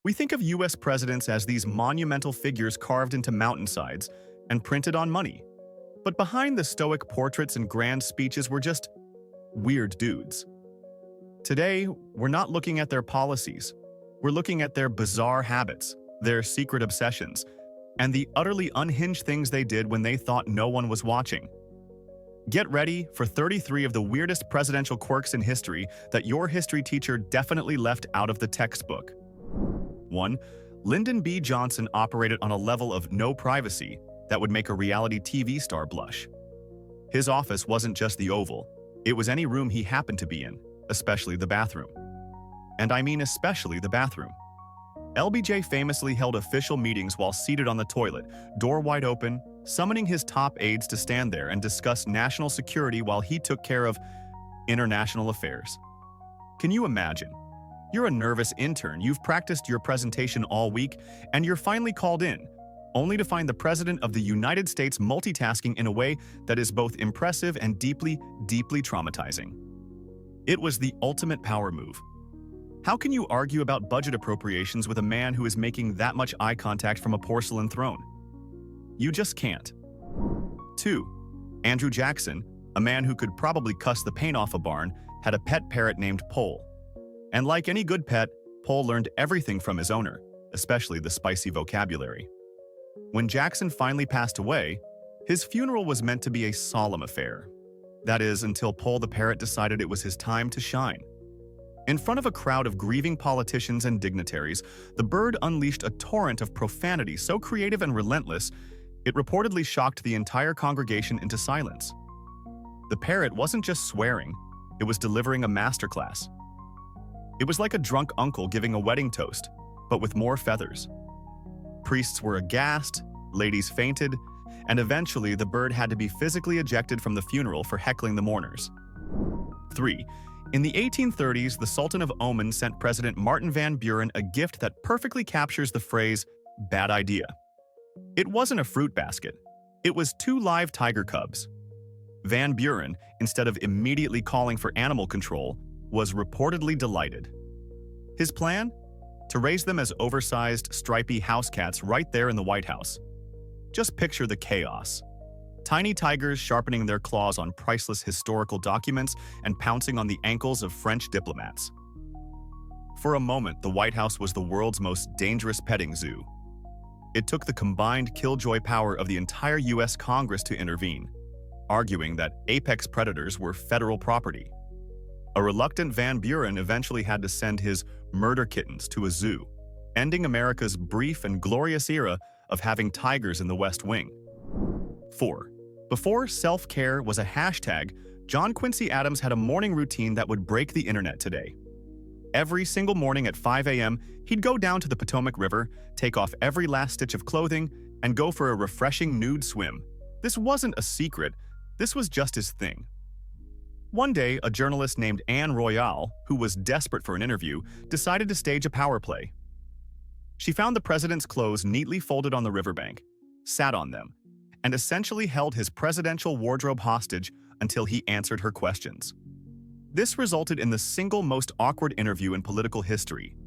We think of US presidents as these monumental figures carved into mountainsides and printed on money. But behind the stoic portraits and grand speeches were just weird dudes. Today, we're not looking at their policies. We're looking at their bizarre habits, their secret obsessions, and the utterly unhinged things they did when they thought no one was watching. Get ready for 33 of the weirdest presidential quirks in history that your history teacher definitely left out of the textbook. 1. Lyndon B. Johnson operated on a level of no privacy that would make a reality TV star blush. His office wasn't just the Oval, it was any room he happened to be in, especially the bathroom. And I mean especially the bathroom. LBJ famously held official meetings while seated on the toilet, door wide open, summoning his top aides to stand there and discuss national security while he took care of international affairs. Can you imagine? You're a nervous intern, you've practiced your presentation all week, and you're finally called in, only to find the President of the United States multitasking in a way that is both impressive and deeply, deeply traumatizing. It was the ultimate power move. How can you argue about budget appropriations with a man who is making that much eye contact from a porcelain throne? You just can't. 2. Andrew Jackson, a man who could probably cuss the paint off a barn, had a pet parrot named Pole. And like any good pet, Pole learned everything from his owner, especially the spicy vocabulary. When Jackson finally passed away, his funeral was meant to be a solemn affair. That is, until Pole the parrot decided it was his time to shine. In front of a crowd of grieving politicians and dignitaries, the bird unleashed a torrent of profanity so creative and relentless, it reportedly shocked the entire congregation into silence. The parrot wasn't just swearing, it was delivering a masterclass. It was like a drunk uncle giving a wedding toast, but with more feathers. Priests were aghast, ladies fainted, and eventually the bird had to be physically ejected from the funeral for heckling the mourners. 3. In the 1830s, the Sultan of Oman sent President Martin Van Buren a gift that perfectly captures the phrase, "bad idea." It wasn't a fruit basket. It was 2 live tiger cubs. Van Buren, instead of immediately calling for animal control, was reportedly delighted. His plan? To raise them as oversized, stripy house cats right there in the White House. Just picture the chaos. Tiny tigers sharpening their claws on priceless historical documents and pouncing on the ankles of French diplomats. For a moment, the White House was the world's most dangerous petting zoo. It took the combined killjoy power of the entire US Congress to intervene, arguing that apex predators were federal property. A reluctant Van Buren eventually had to send his murder kittens to a zoo, ending America's brief and glorious era of having tigers in the West Wing. 4. Before self-care was a hashtag, John Quincy Adams had a morning routine that would break the internet today. Every single morning at 5 a.m., he'd go down to the Potomac River, take off every last stitch of clothing, and go for a refreshing nude swim. This wasn't a secret, this was just his thing. One day, a journalist named Anne Royale, who was desperate for an interview, decided to stage a power play. She found the president's clothes neatly folded on the riverbank, sat on them, and essentially held his presidential wardrobe hostage until he answered her questions. This resulted in the single most awkward interview in political history.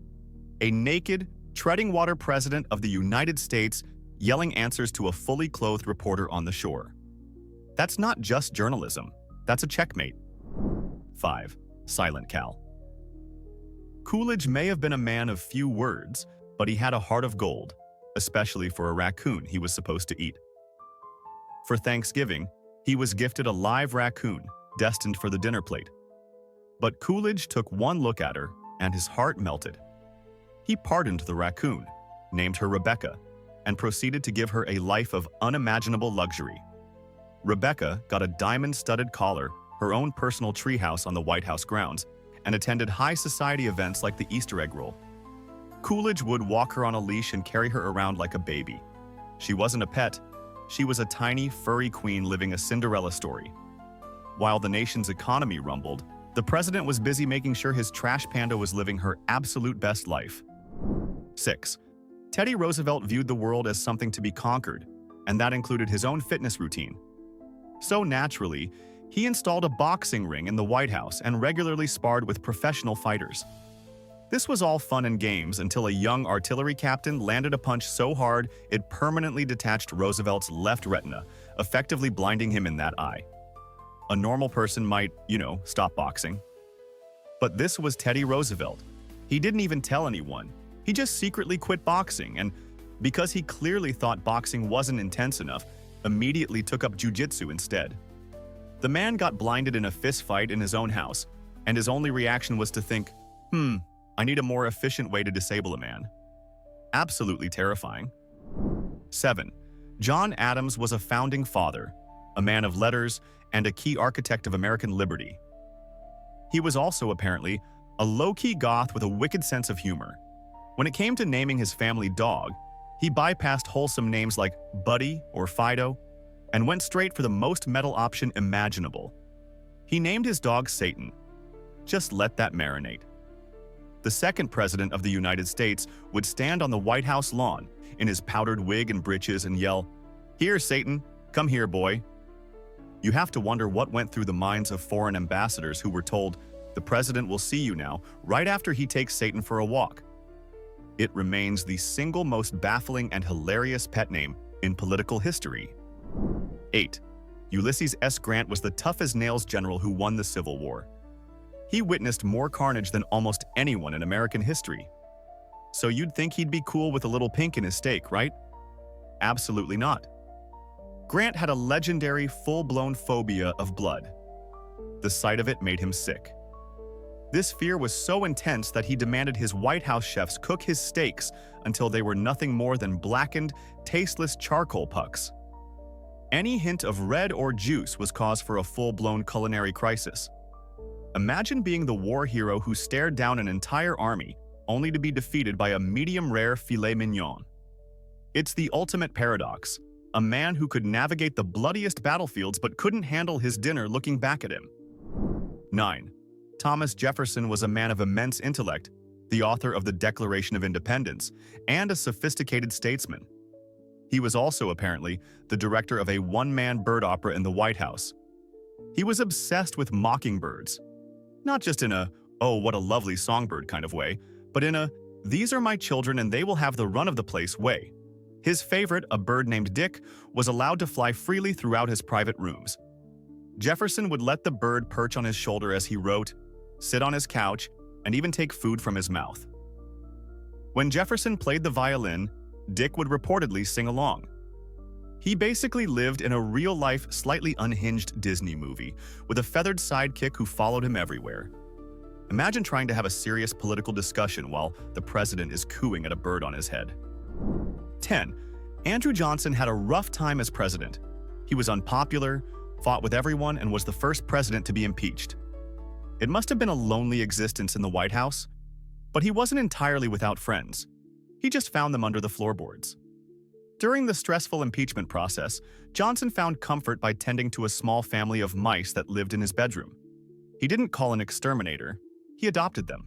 A naked, treading water president of the United States yelling answers to a fully clothed reporter on the shore. That's not just journalism, that's a checkmate. 5. Silent Cal. Coolidge may have been a man of few words, but he had a heart of gold, especially for a raccoon he was supposed to eat. For Thanksgiving, he was gifted a live raccoon, destined for the dinner plate. But Coolidge took one look at her, and his heart melted. He pardoned the raccoon, named her Rebecca, and proceeded to give her a life of unimaginable luxury. Rebecca got a diamond-studded collar, her own personal treehouse on the White House grounds, and attended high society events like the Easter egg roll. Coolidge would walk her on a leash and carry her around like a baby. She wasn't a pet, she was a tiny, furry queen living a Cinderella story. While the nation's economy rumbled, the president was busy making sure his trash panda was living her absolute best life. 6. Teddy Roosevelt viewed the world as something to be conquered, and that included his own fitness routine. So naturally, he installed a boxing ring in the White House and regularly sparred with professional fighters. This was all fun and games until a young artillery captain landed a punch so hard it permanently detached Roosevelt's left retina, effectively blinding him in that eye. A normal person might, stop boxing. But this was Teddy Roosevelt. He didn't even tell anyone. He just secretly quit boxing and, because he clearly thought boxing wasn't intense enough, immediately took up jiu-jitsu instead. The man got blinded in a fist fight in his own house, and his only reaction was to think, I need a more efficient way to disable a man. Absolutely terrifying. 7. John Adams was a founding father, a man of letters, and a key architect of American liberty. He was also, apparently, a low-key goth with a wicked sense of humor. When it came to naming his family dog, he bypassed wholesome names like Buddy or Fido and went straight for the most metal option imaginable. He named his dog Satan. Just let that marinate. The second president of the United States would stand on the White House lawn in his powdered wig and breeches and yell, "Here, Satan, come here, boy." You have to wonder what went through the minds of foreign ambassadors who were told, "The president will see you now," right after he takes Satan for a walk. It remains the single most baffling and hilarious pet name in political history. 8. Ulysses S. Grant was the tough-as-nails general who won the Civil War. He witnessed more carnage than almost anyone in American history. So you'd think he'd be cool with a little pink in his steak, right? Absolutely not. Grant had a legendary full-blown phobia of blood. The sight of it made him sick. This fear was so intense that he demanded his White House chefs cook his steaks until they were nothing more than blackened, tasteless charcoal pucks. Any hint of red or juice was cause for a full-blown culinary crisis. Imagine being the war hero who stared down an entire army only to be defeated by a medium-rare filet mignon. It's the ultimate paradox, a man who could navigate the bloodiest battlefields but couldn't handle his dinner looking back at him. 9. Thomas Jefferson was a man of immense intellect, the author of the Declaration of Independence, and a sophisticated statesman. He was also, apparently, the director of a one-man bird opera in the White House. He was obsessed with mockingbirds. Not just in a, "oh, what a lovely songbird" kind of way, but in a, "these are my children and they will have the run of the place" way. His favorite, a bird named Dick, was allowed to fly freely throughout his private rooms. Jefferson would let the bird perch on his shoulder as he wrote, sit on his couch, and even take food from his mouth. When Jefferson played the violin, Dick would reportedly sing along. He basically lived in a real-life, slightly unhinged Disney movie, with a feathered sidekick who followed him everywhere. Imagine trying to have a serious political discussion while the president is cooing at a bird on his head. 10. Andrew Johnson had a rough time as president. He was unpopular, fought with everyone, and was the first president to be impeached. It must have been a lonely existence in the White House, but he wasn't entirely without friends. He just found them under the floorboards. During the stressful impeachment process, Johnson found comfort by tending to a small family of mice that lived in his bedroom. He didn't call an exterminator, he adopted them.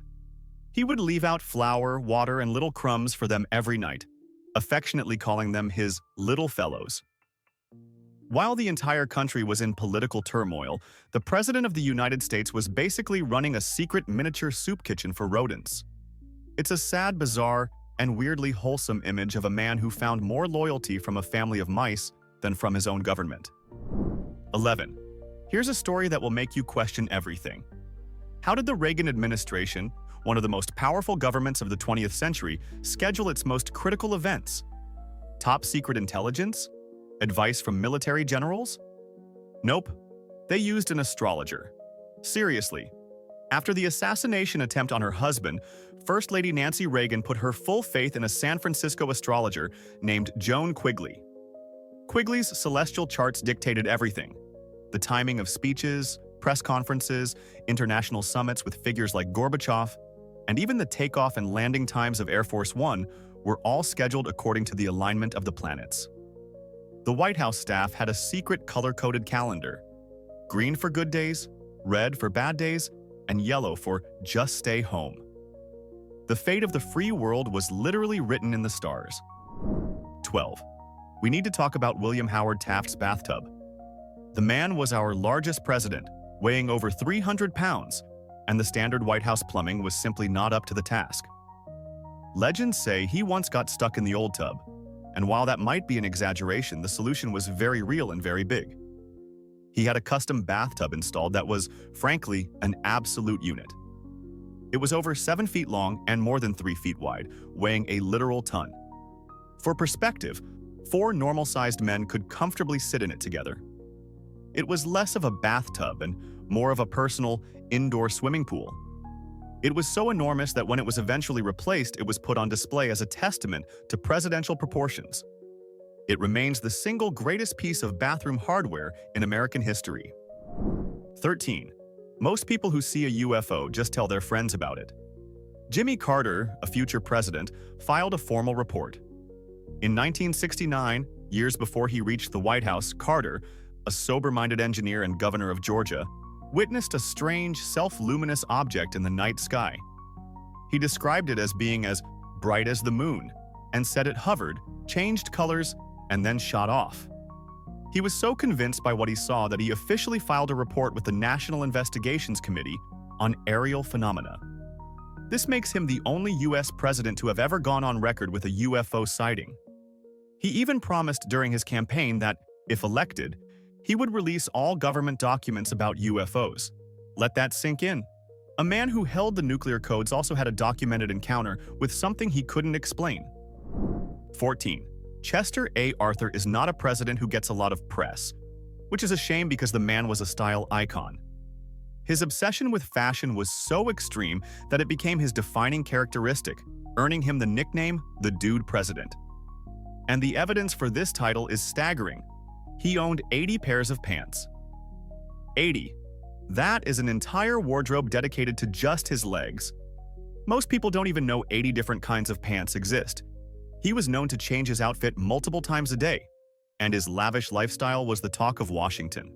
He would leave out flour, water, and little crumbs for them every night, affectionately calling them his little fellows. While the entire country was in political turmoil, the President of the United States was basically running a secret miniature soup kitchen for rodents. It's a sad, bizarre, and weirdly wholesome image of a man who found more loyalty from a family of mice than from his own government. 11. Here's a story that will make you question everything. How did the Reagan administration, one of the most powerful governments of the 20th century, schedule its most critical events? Top secret intelligence? Advice from military generals? Nope. They used an astrologer. Seriously. After the assassination attempt on her husband, First Lady Nancy Reagan put her full faith in a San Francisco astrologer named Joan Quigley. Quigley's celestial charts dictated everything. The timing of speeches, press conferences, international summits with figures like Gorbachev, and even the takeoff and landing times of Air Force One were all scheduled according to the alignment of the planets. The White House staff had a secret color-coded calendar. Green for good days, red for bad days, and yellow for just stay home. The fate of the free world was literally written in the stars. 12. We need to talk about William Howard Taft's bathtub. The man was our largest president, weighing over 300 pounds, and the standard White House plumbing was simply not up to the task. Legends say he once got stuck in the old tub, and while that might be an exaggeration, the solution was very real and very big. He had a custom bathtub installed that was, frankly, an absolute unit. It was over 7 feet long and more than 3 feet wide, weighing a literal ton. For perspective, 4 normal-sized men could comfortably sit in it together. It was less of a bathtub and more of a personal, indoor swimming pool. It was so enormous that when it was eventually replaced, it was put on display as a testament to presidential proportions. It remains the single greatest piece of bathroom hardware in American history. 13. Most people who see a UFO just tell their friends about it. Jimmy Carter, a future president, filed a formal report. In 1969, years before he reached the White House, Carter, a sober-minded engineer and governor of Georgia, witnessed a strange, self-luminous object in the night sky. He described it as being as bright as the moon and said it hovered, changed colors, and then shot off. He was so convinced by what he saw that he officially filed a report with the National Investigations Committee on Aerial Phenomena. This makes him the only U.S. president to have ever gone on record with a UFO sighting. He even promised during his campaign that, if elected, he would release all government documents about UFOs. Let that sink in. A man who held the nuclear codes also had a documented encounter with something he couldn't explain. 14. Chester A. Arthur is not a president who gets a lot of press, which is a shame because the man was a style icon. His obsession with fashion was so extreme that it became his defining characteristic, earning him the nickname the Dude President. And the evidence for this title is staggering. He owned 80 pairs of pants. 80. That is an entire wardrobe dedicated to just his legs. Most people don't even know 80 different kinds of pants exist. He was known to change his outfit multiple times a day, and his lavish lifestyle was the talk of Washington.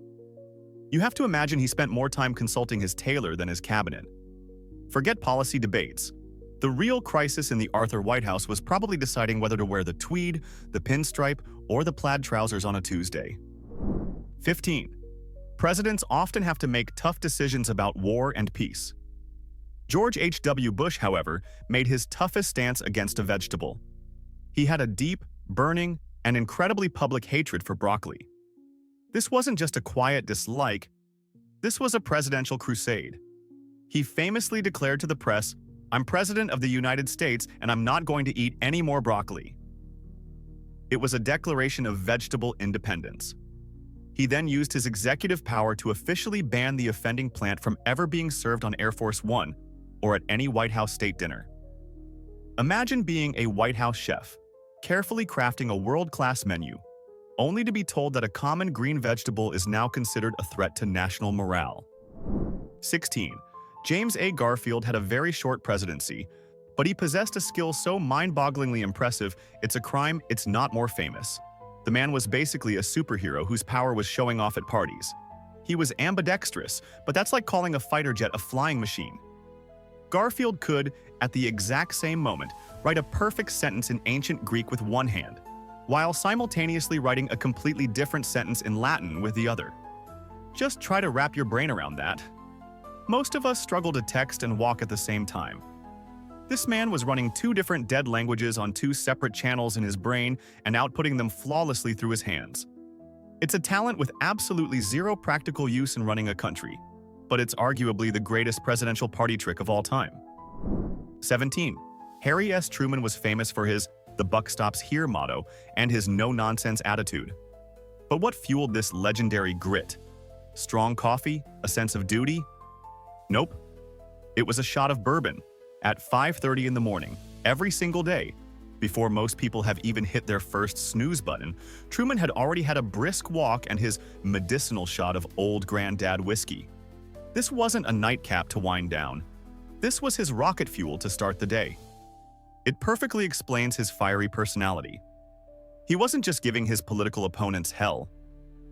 You have to imagine he spent more time consulting his tailor than his cabinet. Forget policy debates. The real crisis in the Arthur White House was probably deciding whether to wear the tweed, the pinstripe, or the plaid trousers on a Tuesday. 15. Presidents often have to make tough decisions about war and peace. George H.W. Bush, however, made his toughest stance against a vegetable. He had a deep, burning, and incredibly public hatred for broccoli. This wasn't just a quiet dislike, this was a presidential crusade. He famously declared to the press, "I'm president of the United States and I'm not going to eat any more broccoli." It was a declaration of vegetable independence. He then used his executive power to officially ban the offending plant from ever being served on Air Force One or at any White House state dinner. Imagine being a White House chef, carefully crafting a world-class menu, only to be told that a common green vegetable is now considered a threat to national morale. 16. James A. Garfield had a very short presidency, but he possessed a skill so mind-bogglingly impressive, it's a crime it's not more famous. The man was basically a superhero whose power was showing off at parties. He was ambidextrous, but that's like calling a fighter jet a flying machine. Garfield could, at the exact same moment, write a perfect sentence in ancient Greek with one hand, while simultaneously writing a completely different sentence in Latin with the other. Just try to wrap your brain around that. Most of us struggle to text and walk at the same time. This man was running 2 different dead languages on 2 separate channels in his brain and outputting them flawlessly through his hands. It's a talent with absolutely zero practical use in running a country, but it's arguably the greatest presidential party trick of all time. 17. Harry S. Truman was famous for his "the buck stops here" motto and his no-nonsense attitude. But what fueled this legendary grit? Strong coffee? A sense of duty? Nope. It was a shot of bourbon at 5:30 in the morning, every single day. Before most people have even hit their first snooze button, Truman had already had a brisk walk and his medicinal shot of old granddad whiskey. This wasn't a nightcap to wind down. This was his rocket fuel to start the day. It perfectly explains his fiery personality. He wasn't just giving his political opponents hell.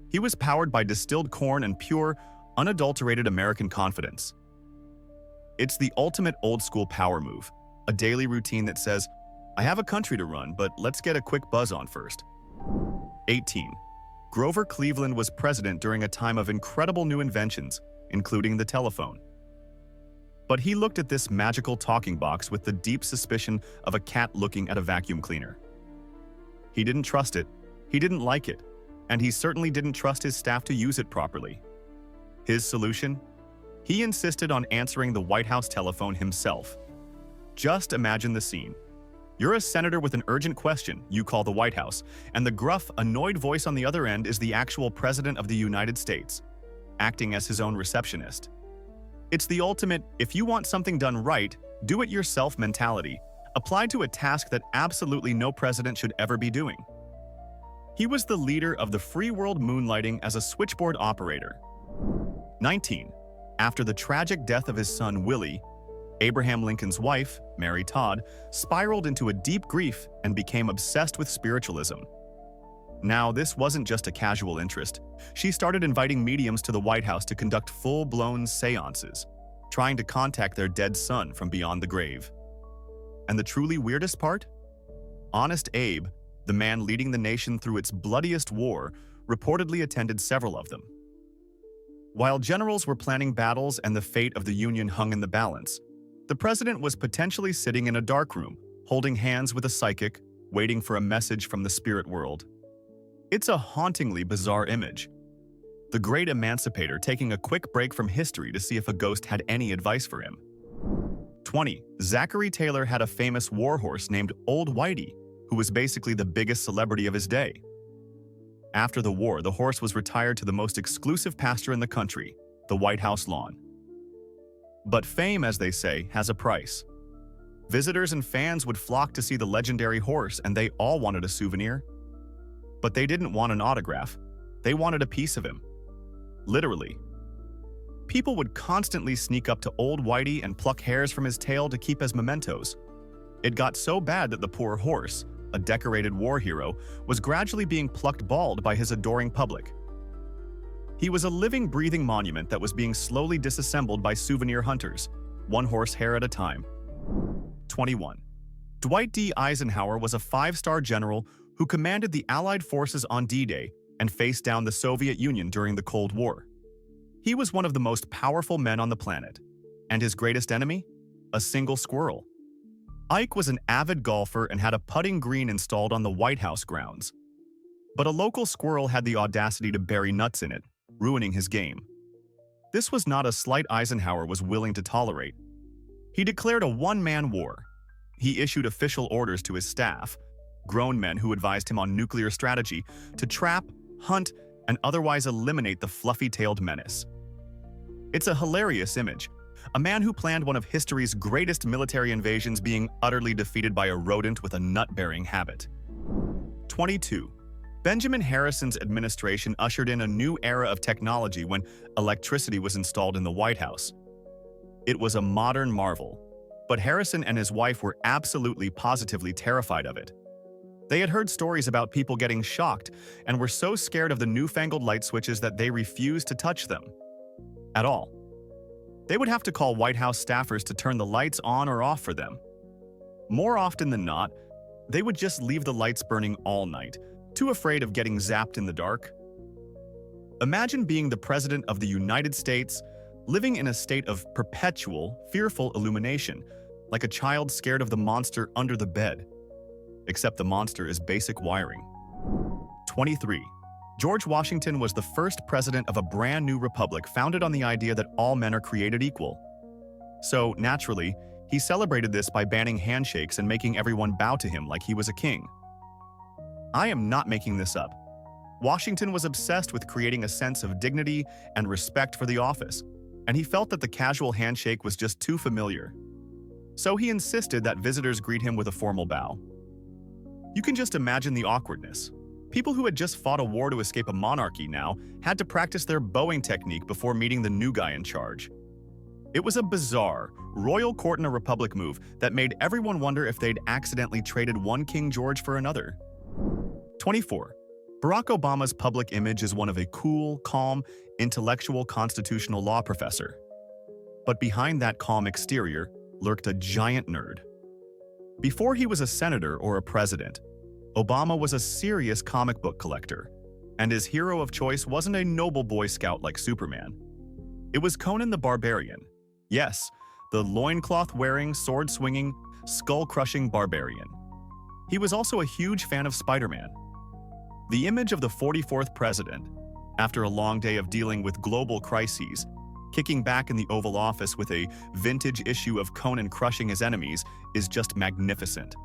He was powered by distilled corn and pure, unadulterated American confidence. It's the ultimate old-school power move, a daily routine that says, "I have a country to run, but let's get a quick buzz on first." 18. Grover Cleveland was president during a time of incredible new inventions, including the telephone. But he looked at this magical talking box with the deep suspicion of a cat looking at a vacuum cleaner. He didn't trust it, he didn't like it, and he certainly didn't trust his staff to use it properly. His solution? He insisted on answering the White House telephone himself. Just imagine the scene. You're a senator with an urgent question, you call the White House, and the gruff, annoyed voice on the other end is the actual President of the United States, acting as his own receptionist. It's the ultimate, if you want something done right, do it yourself mentality, applied to a task that absolutely no president should ever be doing. He was the leader of the free world moonlighting as a switchboard operator. 19. After the tragic death of his son Willie, Abraham Lincoln's wife, Mary Todd, spiraled into a deep grief and became obsessed with spiritualism. Now, this wasn't just a casual interest. She started inviting mediums to the White House to conduct full-blown seances, trying to contact their dead son from beyond the grave. And the truly weirdest part? Honest Abe, the man leading the nation through its bloodiest war, reportedly attended several of them. While generals were planning battles and the fate of the Union hung in the balance, the president was potentially sitting in a dark room, holding hands with a psychic, waiting for a message from the spirit world. It's a hauntingly bizarre image. The great emancipator taking a quick break from history to see if a ghost had any advice for him. 20. Zachary Taylor had a famous warhorse named Old Whitey, who was basically the biggest celebrity of his day. After the war, the horse was retired to the most exclusive pasture in the country, the White House lawn. But fame, as they say, has a price. Visitors and fans would flock to see the legendary horse, and they all wanted a souvenir. But they didn't want an autograph. They wanted a piece of him. Literally. People would constantly sneak up to Old Whitey and pluck hairs from his tail to keep as mementos. It got so bad that the poor horse, a decorated war hero, was gradually being plucked bald by his adoring public. He was a living, breathing monument that was being slowly disassembled by souvenir hunters, one horse hair at a time. 21. Dwight D. Eisenhower was a five-star general who commanded the Allied forces on D-Day and faced down the Soviet Union during the Cold War. He was one of the most powerful men on the planet. And his greatest enemy? A single squirrel. Ike was an avid golfer and had a putting green installed on the White House grounds. But a local squirrel had the audacity to bury nuts in it, ruining his game. This was not a slight Eisenhower was willing to tolerate. He declared a one-man war. He issued official orders to his staff, grown men who advised him on nuclear strategy, to trap, hunt, and otherwise eliminate the fluffy-tailed menace. It's a hilarious image. A man who planned one of history's greatest military invasions being utterly defeated by a rodent with a nut-bearing habit. 22. Benjamin Harrison's administration ushered in a new era of technology when electricity was installed in the White House. It was a modern marvel, but Harrison and his wife were absolutely positively terrified of it. They had heard stories about people getting shocked and were so scared of the newfangled light switches that they refused to touch them. At all. They would have to call White House staffers to turn the lights on or off for them. More often than not, they would just leave the lights burning all night, too afraid of getting zapped in the dark. Imagine being the President of the United States, living in a state of perpetual, fearful illumination, like a child scared of the monster under the bed. Except the monster is basic wiring. 23. George Washington was the first president of a brand new republic founded on the idea that all men are created equal. So, naturally, he celebrated this by banning handshakes and making everyone bow to him like he was a king. I am not making this up. Washington was obsessed with creating a sense of dignity and respect for the office, and he felt that the casual handshake was just too familiar. So he insisted that visitors greet him with a formal bow. You can just imagine the awkwardness. People who had just fought a war to escape a monarchy now had to practice their bowing technique before meeting the new guy in charge. It was a bizarre, royal court in a republic move that made everyone wonder if they'd accidentally traded one King George for another. 24. Barack Obama's public image is one of a cool, calm, intellectual constitutional law professor. But behind that calm exterior lurked a giant nerd. Before he was a senator or a president, Obama was a serious comic book collector, and his hero of choice wasn't a noble Boy Scout like Superman. It was Conan the Barbarian. Yes, the loincloth-wearing, sword-swinging, skull-crushing barbarian. He was also a huge fan of Spider-Man. The image of the 44th president, after a long day of dealing with global crises, kicking back in the Oval Office with a vintage issue of Conan crushing his enemies, is just magnificent.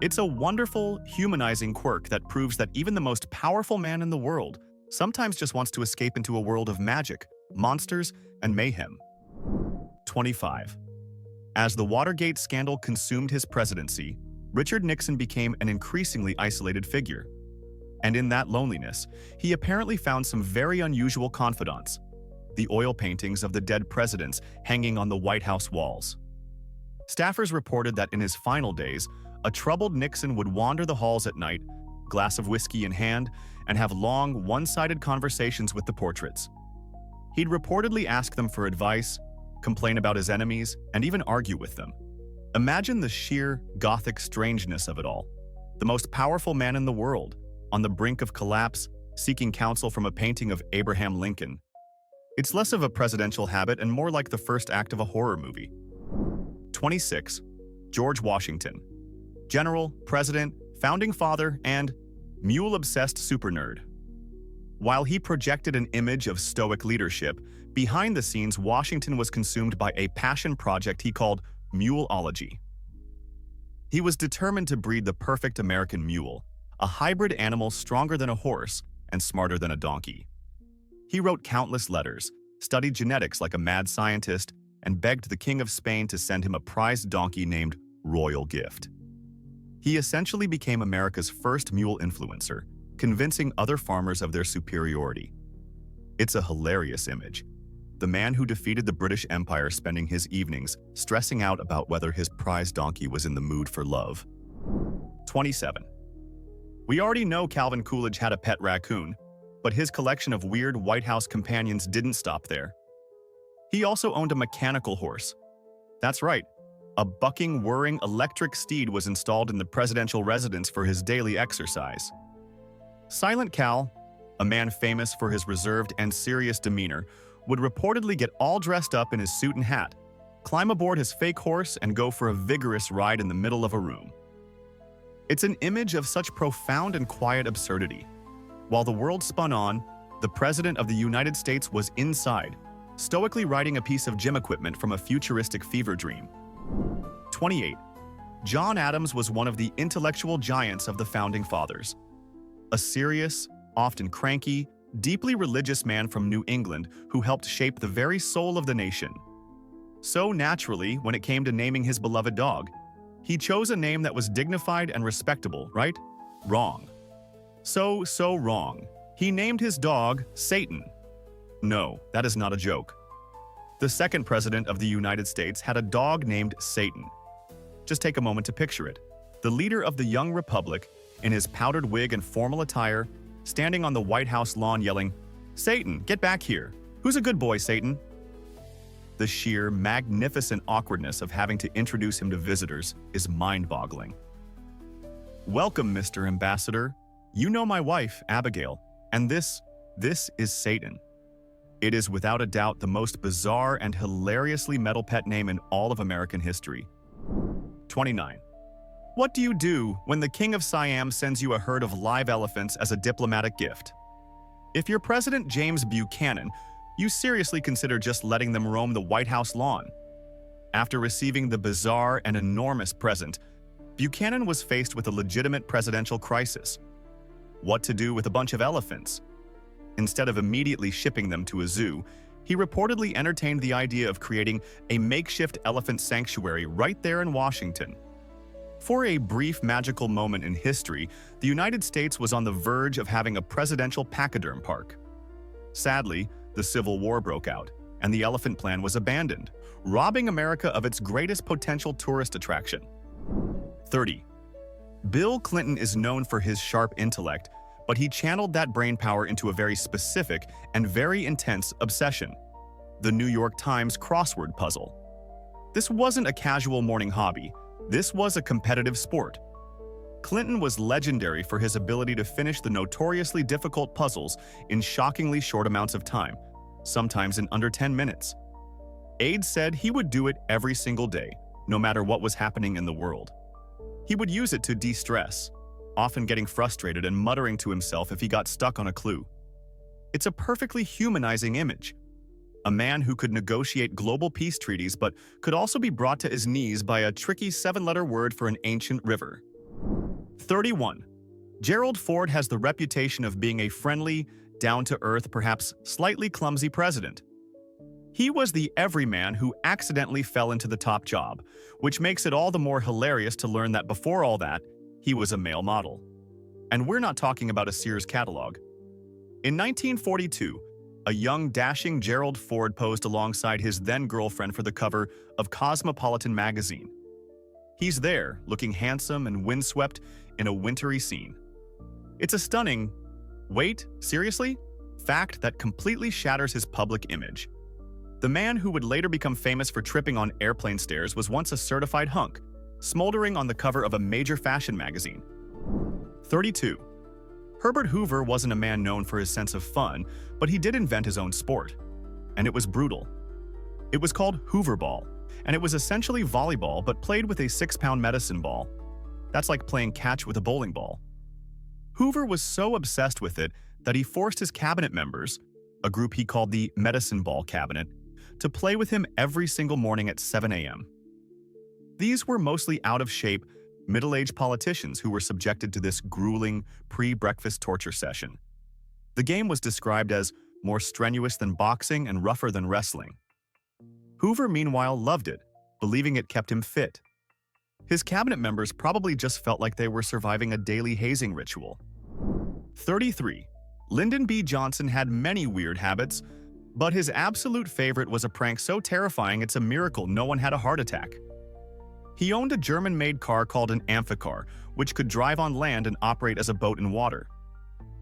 It's a wonderful, humanizing quirk that proves that even the most powerful man in the world sometimes just wants to escape into a world of magic, monsters, and mayhem. 25. As the Watergate scandal consumed his presidency, Richard Nixon became an increasingly isolated figure. And in that loneliness, he apparently found some very unusual confidants: the oil paintings of the dead presidents hanging on the White House walls. Staffers reported that in his final days, a troubled Nixon would wander the halls at night, glass of whiskey in hand, and have long, one-sided conversations with the portraits. He'd reportedly ask them for advice, complain about his enemies, and even argue with them. Imagine the sheer, gothic strangeness of it all. The most powerful man in the world, on the brink of collapse, seeking counsel from a painting of Abraham Lincoln. It's less of a presidential habit and more like the first act of a horror movie. 26. George Washington. General, president, founding father, and mule-obsessed super nerd. While he projected an image of stoic leadership, behind the scenes Washington was consumed by a passion project he called muleology. He was determined to breed the perfect American mule, a hybrid animal stronger than a horse and smarter than a donkey. He wrote countless letters, studied genetics like a mad scientist, and begged the King of Spain to send him a prized donkey named Royal Gift. He essentially became America's first mule influencer, convincing other farmers of their superiority. It's a hilarious image. The man who defeated the British Empire spending his evenings stressing out about whether his prize donkey was in the mood for love. 27. We already know Calvin Coolidge had a pet raccoon, but his collection of weird White House companions didn't stop there. He also owned a mechanical horse. That's right. A bucking, whirring electric steed was installed in the presidential residence for his daily exercise. Silent Cal, a man famous for his reserved and serious demeanor, would reportedly get all dressed up in his suit and hat, climb aboard his fake horse, and go for a vigorous ride in the middle of a room. It's an image of such profound and quiet absurdity. While the world spun on, the President of the United States was inside, stoically riding a piece of gym equipment from a futuristic fever dream. 28. John Adams was one of the intellectual giants of the Founding Fathers. A serious, often cranky, deeply religious man from New England who helped shape the very soul of the nation. So naturally, when it came to naming his beloved dog, he chose a name that was dignified and respectable, right? Wrong. So wrong. He named his dog Satan. No, that is not a joke. The second president of the United States had a dog named Satan. Just take a moment to picture it. The leader of the young republic, in his powdered wig and formal attire, standing on the White House lawn yelling, "Satan, get back here. Who's a good boy, Satan?" The sheer, magnificent awkwardness of having to introduce him to visitors is mind-boggling. Welcome, Mr. Ambassador. You know my wife, Abigail, and this is Satan. It is without a doubt the most bizarre and hilariously metal pet name in all of American history. 29. What do you do when the King of Siam sends you a herd of live elephants as a diplomatic gift? If you're President James Buchanan, you seriously consider just letting them roam the White House lawn. After receiving the bizarre and enormous present, Buchanan was faced with a legitimate presidential crisis. What to do with a bunch of elephants? Instead of immediately shipping them to a zoo, he reportedly entertained the idea of creating a makeshift elephant sanctuary right there in Washington. For a brief magical moment in history, the United States was on the verge of having a presidential pachyderm park. Sadly, the Civil War broke out, and the elephant plan was abandoned, robbing America of its greatest potential tourist attraction. 30. Bill Clinton is known for his sharp intellect, but he channeled that brainpower into a very specific and very intense obsession: the New York Times crossword puzzle. This wasn't a casual morning hobby. This was a competitive sport. Clinton was legendary for his ability to finish the notoriously difficult puzzles in shockingly short amounts of time, sometimes in under 10 minutes. Aides said he would do it every single day, no matter what was happening in the world. He would use it to de-stress, often getting frustrated and muttering to himself if he got stuck on a clue. It's a perfectly humanizing image. A man who could negotiate global peace treaties but could also be brought to his knees by a tricky 7-letter word for an ancient river. 31. Gerald Ford has the reputation of being a friendly, down-to-earth, perhaps slightly clumsy president. He was the everyman who accidentally fell into the top job, which makes it all the more hilarious to learn that before all that, he was a male model. And we're not talking about a Sears catalog. In 1942, a young, dashing Gerald Ford posed alongside his then-girlfriend for the cover of Cosmopolitan magazine. He's there, looking handsome and windswept in a wintry scene. It's a stunning, wait, seriously? Fact that completely shatters his public image. The man who would later become famous for tripping on airplane stairs was once a certified hunk, smoldering on the cover of a major fashion magazine. 32. Herbert Hoover wasn't a man known for his sense of fun, but he did invent his own sport. And it was brutal. It was called Hoover ball, and it was essentially volleyball but played with a 6-pound medicine ball. That's like playing catch with a bowling ball. Hoover was so obsessed with it that he forced his cabinet members, a group he called the Medicine Ball Cabinet, to play with him every single morning at 7 a.m. These were mostly out-of-shape, middle-aged politicians who were subjected to this grueling, pre-breakfast torture session. The game was described as more strenuous than boxing and rougher than wrestling. Hoover, meanwhile, loved it, believing it kept him fit. His cabinet members probably just felt like they were surviving a daily hazing ritual. 33. Lyndon B. Johnson had many weird habits, but his absolute favorite was a prank so terrifying it's a miracle no one had a heart attack. He owned a German-made car called an amphicar, which could drive on land and operate as a boat in water.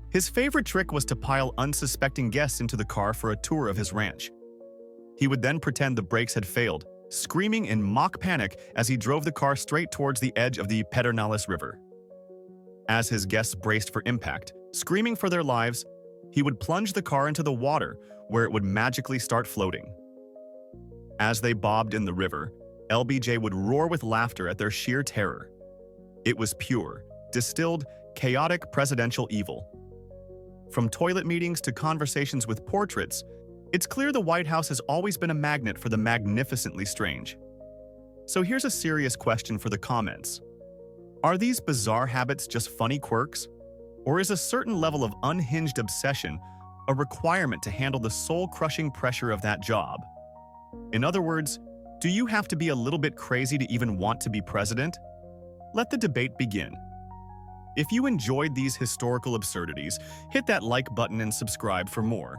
His favorite trick was to pile unsuspecting guests into the car for a tour of his ranch. He would then pretend the brakes had failed, screaming in mock panic as he drove the car straight towards the edge of the Pedernales River. As his guests braced for impact, screaming for their lives, he would plunge the car into the water, where it would magically start floating. As they bobbed in the river, LBJ would roar with laughter at their sheer terror. It was pure, distilled, chaotic presidential evil. From toilet meetings to conversations with portraits, it's clear the White House has always been a magnet for the magnificently strange. So here's a serious question for the comments. Are these bizarre habits just funny quirks? Or is a certain level of unhinged obsession a requirement to handle the soul-crushing pressure of that job? In other words, do you have to be a little bit crazy to even want to be president? Let the debate begin. If you enjoyed these historical absurdities, hit that like button and subscribe for more.